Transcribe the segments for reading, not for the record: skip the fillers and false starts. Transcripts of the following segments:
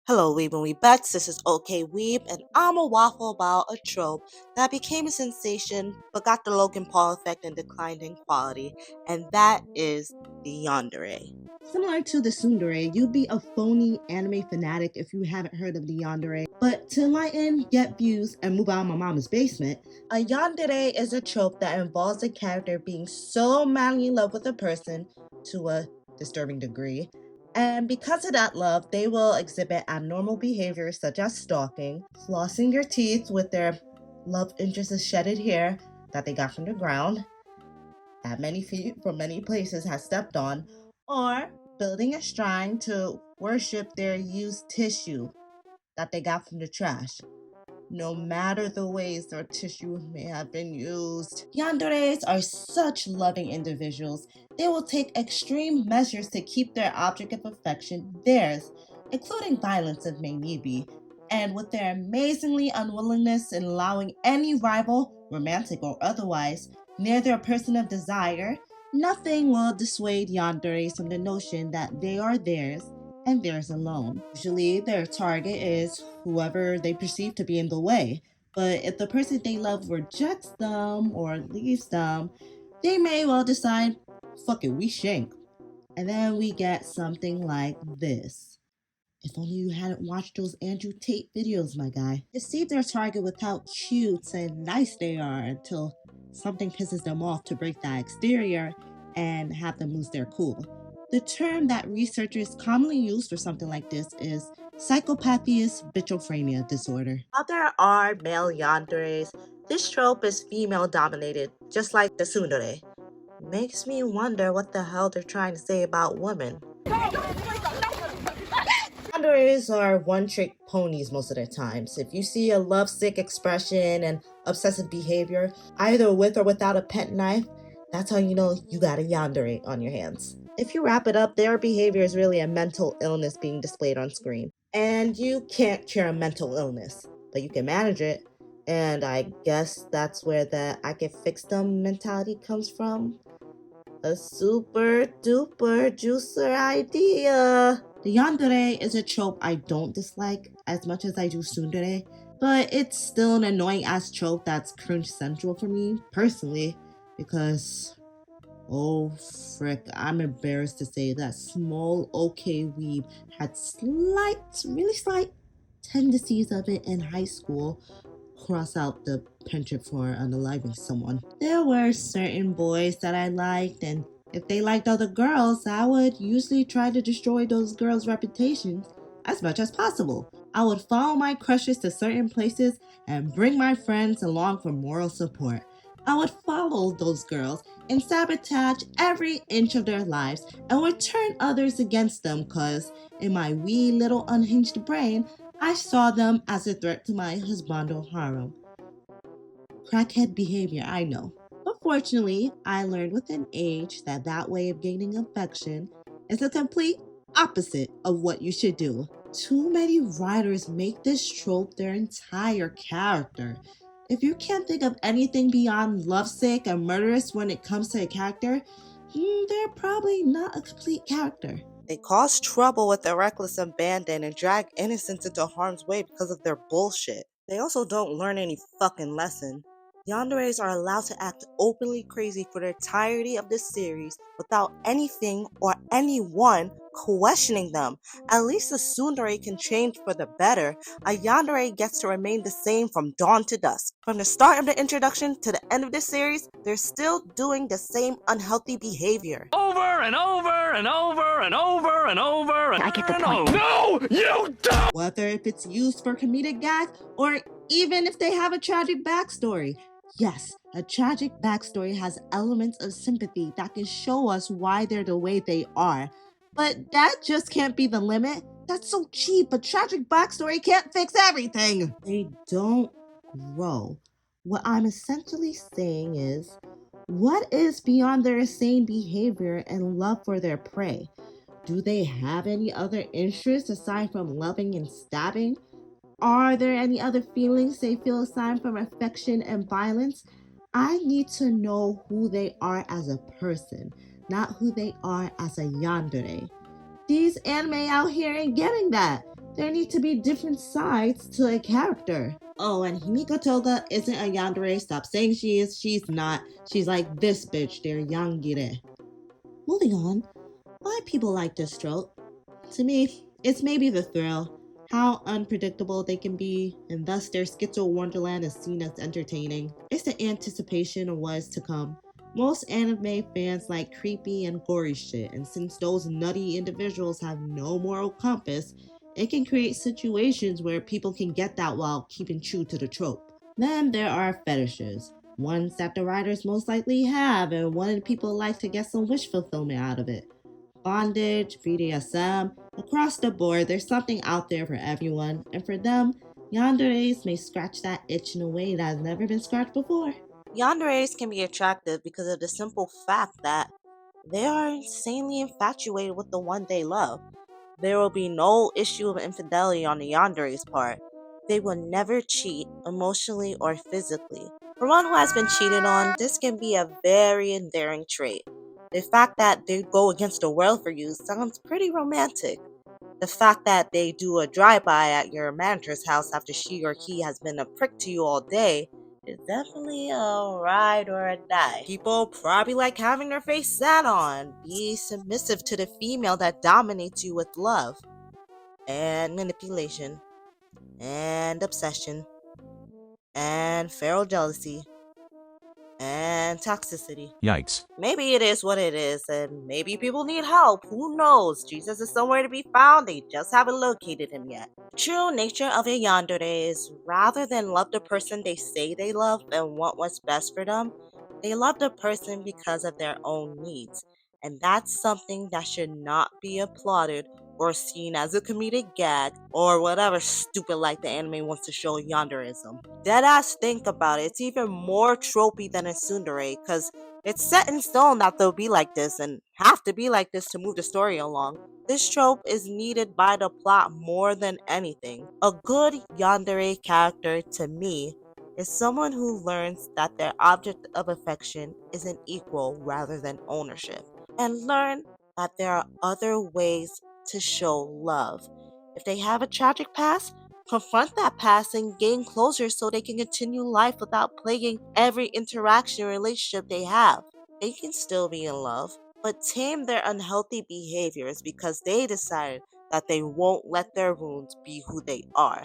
Hello, Weeb and Weebettes. This is OK Weeb, and I'm a waffle about a trope that became a sensation but got the Logan Paul effect and declined in quality, and that is the yandere. Similar to the tsundere, you'd be a phony anime fanatic if you haven't heard of the yandere. But to enlighten, get views, and move out of my mama's basement, a yandere is a trope that involves a character being so madly in love with a person to a disturbing degree. And because of that love, they will exhibit abnormal behaviors such as stalking, flossing their teeth with their love interest's shedded hair that they got from the ground, that many feet from many places has stepped on, or building a shrine to worship their used tissue that they got from the trash, no matter the ways their tissue may have been used. Yanderes are such loving individuals. They will take extreme measures to keep their object of affection theirs, including violence if may need be. And with their amazingly unwillingness in allowing any rival, romantic or otherwise, near their person of desire, nothing will dissuade yanderes from the notion that they are theirs and theirs alone. Usually, their target is whoever they perceive to be in the way. But if the person they love rejects them or leaves them, they may well decide, fuck it, we shank. And then we get something like this. If only you hadn't watched those Andrew Tate videos, my guy. Deceive their target with how cute and nice they are until something pisses them off to break that exterior and have them lose their cool. The term that researchers commonly use for something like this is psychopathias bitchophrenia disorder. While there are male yanderes, this trope is female dominated, just like the tsundere. Makes me wonder what the hell they're trying to say about women. Yanderes are one-trick ponies most of the times. If you see a lovesick expression and obsessive behavior, either with or without a pet knife, that's how you know you got a yandere on your hands. If you wrap it up, their behavior is really a mental illness being displayed on screen. And you can't cure a mental illness, but you can manage it. And I guess that's where the I can fix them mentality comes from. A super duper juicer idea. The yandere is a trope I don't dislike as much as I do tsundere, but it's still an annoying ass trope that's cringe central for me, personally, because oh frick, I'm embarrassed to say that small OK Weeb had really slight tendencies of it in high school. Cross out the penchant for unaliving someone. There were certain boys that I liked, and if they liked other girls, I would usually try to destroy those girls' reputations as much as possible. I would follow my crushes to certain places and bring my friends along for moral support. I would follow those girls and sabotage every inch of their lives and would turn others against them because, in my wee little unhinged brain, I saw them as a threat to my husbando harem. Crackhead behavior, I know. But fortunately, I learned with an age that that way of gaining affection is the complete opposite of what you should do. Too many writers make this trope their entire character. If you can't think of anything beyond lovesick and murderous when it comes to a character, they're probably not a complete character. They cause trouble with their reckless abandon and drag innocents into harm's way because of their bullshit. They also don't learn any fucking lesson. Yanderes are allowed to act openly crazy for the entirety of this series without anything or anyone questioning them. At least the tsundere can change for the better. A yandere gets to remain the same from dawn to dusk. From the start of the introduction to the end of this series, they're still doing the same unhealthy behavior. Over and over and over and over and over and I get the point. No, you don't! Whether if it's used for comedic gag or even if they have a tragic backstory. Yes, a tragic backstory has elements of sympathy that can show us why they're the way they are. But that just can't be the limit. That's so cheap. A tragic backstory can't fix everything. They don't grow. What I'm essentially saying is, what is beyond their insane behavior and love for their prey? Do they have any other interests aside from loving and stabbing? Are there any other feelings they feel aside from affection and violence? I need to know who they are as a person, not who they are as a yandere. These anime out here ain't getting that. There need to be different sides to a character. Oh, and Himiko Toga isn't a yandere. Stop saying she is. She's not. She's like this bitch. They're yangere. Moving on. Why people like this trope? To me, it's maybe the thrill, how unpredictable they can be, and thus their schizo wonderland is seen as entertaining. It's the anticipation of what is to come. Most anime fans like creepy and gory shit, and since those nutty individuals have no moral compass, it can create situations where people can get that while keeping true to the trope. Then there are fetishes, ones that the writers most likely have, and wanted people like to get some wish fulfillment out of it. Bondage, BDSM, across the board, there's something out there for everyone, and for them, yanderes may scratch that itch in a way that has never been scratched before. Yanderes can be attractive because of the simple fact that they are insanely infatuated with the one they love. There will be no issue of infidelity on the yandere's part. They will never cheat emotionally or physically. For one who has been cheated on, this can be a very endearing trait. The fact that they go against the world for you sounds pretty romantic. The fact that they do a drive-by at your manager's house after she or he has been a prick to you all day is definitely a ride or a die. People probably like having their face sat on. Be submissive to the female that dominates you with love and manipulation and obsession and feral jealousy and toxicity. Yikes. Maybe it is what it is, and maybe people need help. Who knows? Jesus is somewhere to be found, they just haven't located him yet. True nature of a yandere is rather than love the person they say they love and want what's best for them, they love the person because of their own needs. And that's something that should not be applauded or seen as a comedic gag or whatever stupid like the anime wants to show yanderism. Deadass think about it, it's even more tropey than a tsundere because it's set in stone that they'll be like this and have to be like this to move the story along. This trope is needed by the plot more than anything. A good yandere character, to me, is someone who learns that their object of affection is an equal rather than ownership, and learn that there are other ways to show love. If they have a tragic past, confront that past and gain closure so they can continue life without plaguing every interaction or relationship they have. They can still be in love, but tame their unhealthy behaviors because they decided that they won't let their wounds be who they are.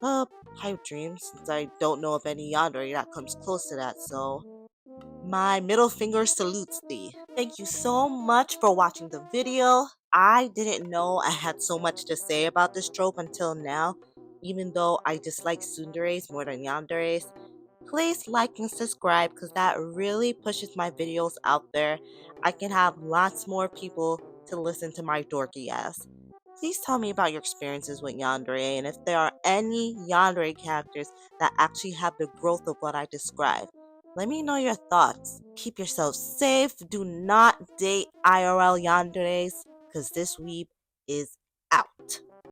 Pipe dreams, since I don't know of any yandere that comes close to that, so my middle finger salutes thee. Thank you so much for watching the video. I didn't know I had so much to say about this trope until now, even though I dislike tsunderes more than yanderes. Please like and subscribe because that really pushes my videos out there. I can have lots more people to listen to my dorky ass. Please tell me about your experiences with yandere and if there are any yandere characters that actually have the growth of what I described. Let me know your thoughts. Keep yourself safe. Do not date IRL yanderes because this weeb is